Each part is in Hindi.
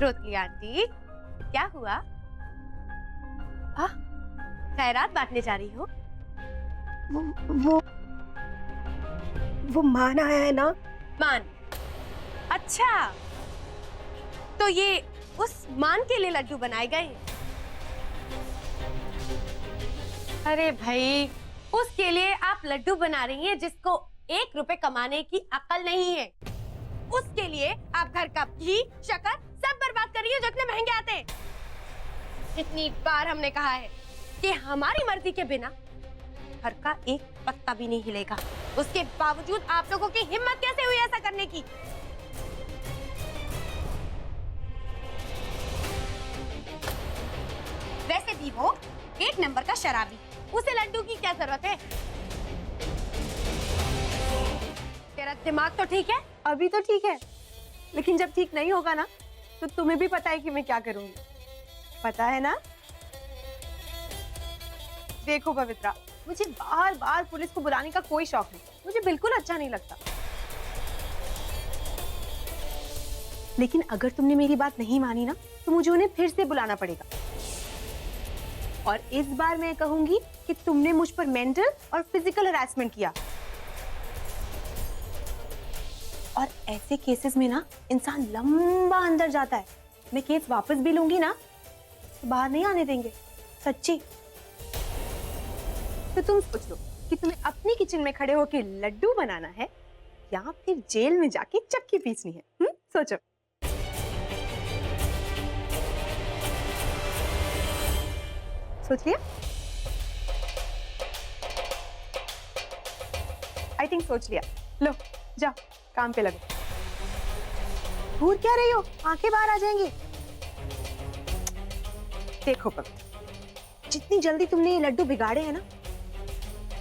रोतली आंटी, क्या हुआ? खैरात बांटने जा रही हो? वो मान आया है ना? मान? अच्छा, तो ये उस मान के लिए लड्डू बनाए गए? अरे भाई, उसके लिए आप लड्डू बना रही हैं जिसको 1 रुपए कमाने की अकल नहीं है। उसके लिए आप घर का घी, शक्कर सब बर्बाद कर रही हो जो इतने महंगे आते हैं। कितनी बार हमने कहा है कि हमारी मर्जी के बिना घर का एक पत्ता भी नहीं हिलेगा। उसके बावजूद आप लोगों की हिम्मत कैसे हुई ऐसा करने की? वैसे भी वो 1 नंबर का शराबी, उसे लड्डू की क्या जरूरत है? तेरा दिमाग तो ठीक है? अभी तो ठीक है, लेकिन जब ठीक नहीं होगा ना तो तुम्हें भी पता है कि मैं क्या करूंगी, पता है ना? देखो पवित्रा, मुझे बार बार पुलिस को बुलाने का कोई शौक नहीं, मुझे बिल्कुल अच्छा नहीं लगता। लेकिन अगर तुमने मेरी बात नहीं मानी ना तो मुझे उन्हें फिर से बुलाना पड़ेगा। और इस बार मैं कहूंगी कि तुमने मुझ पर मेंटल और फिजिकल हरासमेंट किया। और ऐसे केसेस में ना इंसान लंबा अंदर जाता है। मैं केस वापस भी लूंगी ना तो बाहर नहीं आने देंगे, सच्ची। तो तुम सोच लो कि तुम्हें अपनी किचन में खड़े होकर लड्डू बनाना है या फिर जेल में जाके चक्की पीसनी है। सोचो। सोच लिया? आई थिंक सोच लिया। लो जाओ काम पे लगो। घूर क्या रही हो, आंखें बाहर आ जाएंगी। देखो पवित्र, जितनी जल्दी तुमने ये लड्डू बिगाड़े हैं ना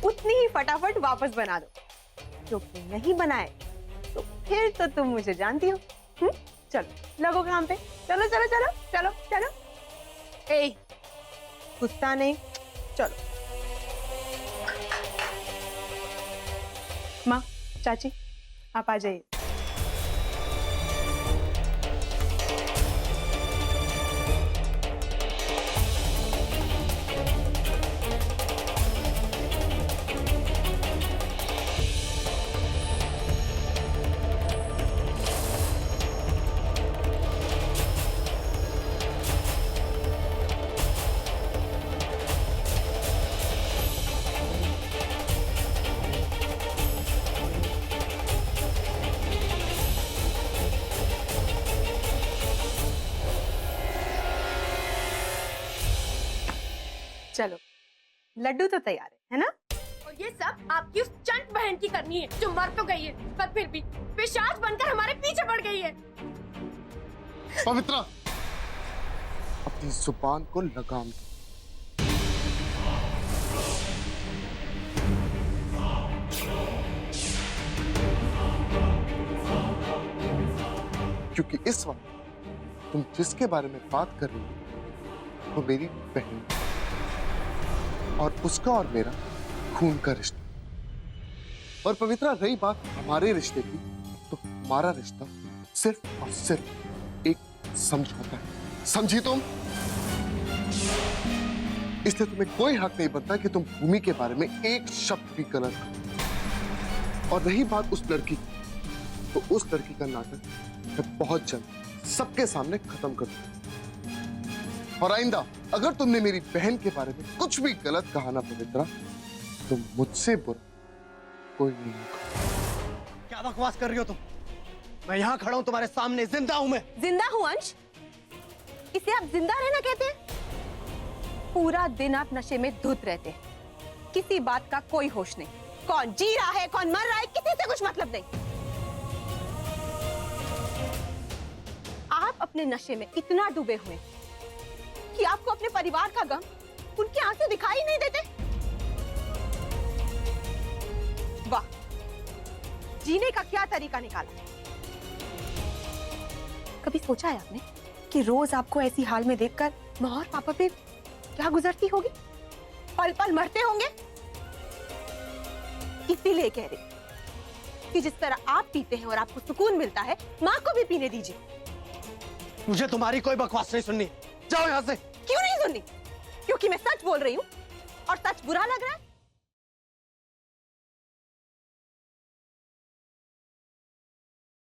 उतनी ही फटाफट वापस बना दो। जो नहीं बनाए तो फिर तो तुम मुझे जानती हो। चलो लगो काम पे, चलो चलो चलो चलो चलो। ए गुस्सा नहीं, चलो। माँ, चाची, आप आ जाइए। चलो लड्डू तो तैयार है ना? और ये सब आपकी उस चंट बहन की करनी है जो मर तो गई है पर फिर भी पिशाच बनकर हमारे पीछे पड़ गई है। पवित्रा, अपनी जुबान को लगाम दो। क्योंकि इस वक्त तुम जिसके बारे में बात कर रही हो वो मेरी बहन और उसका और मेरा खून का रिश्ता। और पवित्रा, रही बात हमारे रिश्ते की, तो हमारा रिश्ता सिर्फ और सिर्फ एक समझौता है, समझी तुम? इसलिए तुम्हें कोई हक नहीं बनता कि तुम भूमि के बारे में एक शब्द भी गलत करो। और रही बात उस लड़की की, तो उस लड़की का नाटक मैं बहुत जल्द सबके सामने खत्म कर दूंगा। और आइंदा अगर तुमने मेरी बहन के बारे में कुछ भी गलत कहा ना पवित्रा, तो मुझसे बुरा कोई नहीं होगा। क्या बकवास कर रही हो तुम? मैं यहाँ खड़ा हूँ तुम्हारे सामने, जिंदा हूँ मैं। जिंदा हूँ अंश? इसे आप जिंदा रहना कहते हैं? पूरा दिन आप नशे में धुत रहते हैं, किसी बात का कोई होश नहीं। कौन जी रहा है, कौन मर रहा है, किसी से कुछ मतलब नहीं। आप अपने नशे में इतना डूबे हुए कि आपको अपने परिवार का गम, उनके आंसू दिखाई नहीं देते। वाह, जीने का क्या तरीका निकाला। कभी सोचा है आपने कि रोज आपको ऐसी हाल में देखकर माँ और पापा पे क्या गुजरती होगी? पल पल मरते होंगे। इसीलिए कह रही कि जिस तरह आप पीते हैं और आपको सुकून मिलता है, माँ को भी पीने दीजिए। मुझे तुम्हारी कोई बकवास नहीं सुननी। जाओ यहाँ से। क्यों नहीं सुननी? क्योंकि मैं सच बोल रही हूँ और सच बुरा लग रहा है।